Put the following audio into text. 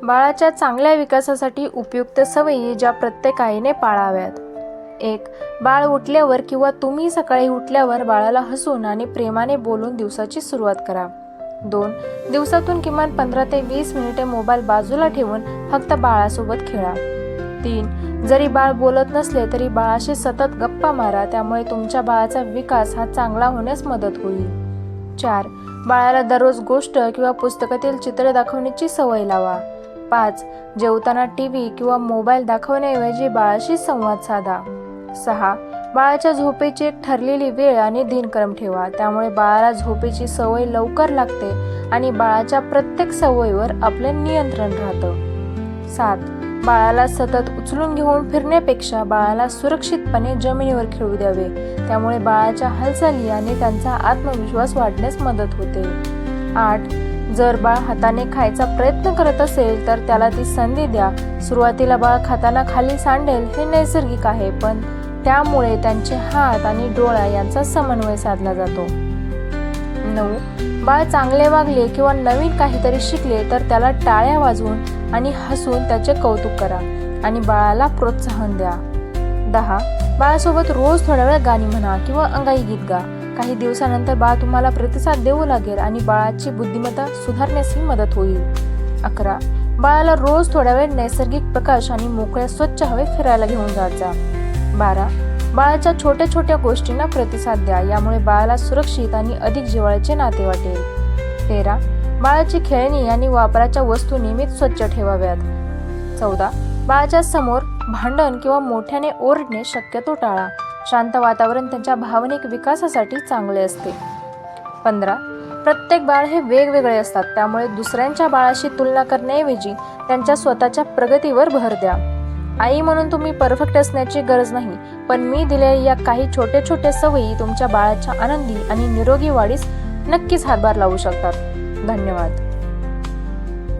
बाळाच्या चांगल्या विकासासाठी उपयुक्त सवयी ज्या प्रत्येक आईने पाळाव्यात. 1. बाळ उठल्यावर किंवा तुम्ही सकाळी उठल्यावर बाळाला हसून आणि प्रेमाने बोलून दिवसाची सुरुवात करा. 2. दिवसातून किमान 15 ते 20 मिनिटे मोबाईल बाजूला ठेवून फक्त बाळासोबत खेळा. 3. जरी बाळ बोलत नसले तरी बाळाशी सतत गप्पा मारा, त्यामुळे तुमच्या बाळाचा विकास हा चांगला होण्यास मदत होईल. 4. बाळाला दररोज गोष्ट किंवा पुस्तकातील चित्र दाखवण्याची सवय लावा. 5. जेवताना टीव्ही किंवा मोबाईल दाखवण्याऐवजी बाळाशी संवाद साधा. 6. बाळाच्या झोपेची एक ठरलेली वेळ आणि दिनक्रम ठेवा, त्यामुळे बाळाला झोपेची सवय लवकर लागते आणि बाळाच्या प्रत्येक सवयीवर आपले नियंत्रण राहतं. 7. बाळाला सतत उचलून घेऊन फिरण्यापेक्षा बाळाला सुरक्षितपणे जमिनीवर खेळू द्यावे, त्यामुळे बाळाच्या हालचाली आणि त्यांचा आत्मविश्वास वाढण्यास मदत होते. 8. जर बाळ हाताने खायचा प्रयत्न करत असेल तर त्याला ती संधी द्या. सुरुवातीला बाळ खाताना खाली सांडेल हे नैसर्गिक आहे, पण त्यामुळे त्यांचे हात आणि डोळा यांचा समन्वय साधला जातो. 9. बाळ चांगले वागले किंवा नवीन काहीतरी शिकले तर त्याला टाळ्या वाजवून आणि हसून त्याचे कौतुक करा आणि बाळाला प्रोत्साहन द्या. 10. बाळासोबत रोज थोड्या वेळ गाणी म्हणा किंवा अंगाई गीत गा. काही दिवसानंतर बाळ तुम्हाला प्रतिसाद देऊ लागेल आणि बाळाची बुद्धिमत्ता सुधारण्यासही मदत होईल. 11. बाळाला रोज थोड्या वेळ नैसर्गिक प्रकाश आणि मोकळ्या स्वच्छ हवेत फिरायला घेऊन जात जा. 12. बाळाच्या छोट्या छोट्या गोष्टींना प्रतिसाद द्या, यामुळे बाळाला सुरक्षित आणि अधिक जिव्हाळ्याचे नाते वाटेल. 13. बाळाची खेळणी आणि वापराच्या वस्तू नियमित स्वच्छ ठेवाव्यात. 14. बाळाच्या समोर भांडण किंवा मोठ्याने ओरडणे शक्यतो टाळा. शांत वातावरण त्यांच्या भावनिक विकासासाठी चांगले असते. 15. प्रत्येक बाळ हे वेगवेगळे असतात, त्यामुळे दुसऱ्यांच्या बाळाशी तुलना करण्याऐवजी त्यांच्या स्वतःच्या प्रगतीवर भर द्या. आई म्हणून तुम्ही परफेक्ट असण्याची गरज नाही, पण मी दिलेल्या या काही छोट्या छोट्या सवयी तुमच्या बाळाच्या आनंदी आणि निरोगी वाढीस नक्कीच हातभार लावू शकतात. धन्यवाद.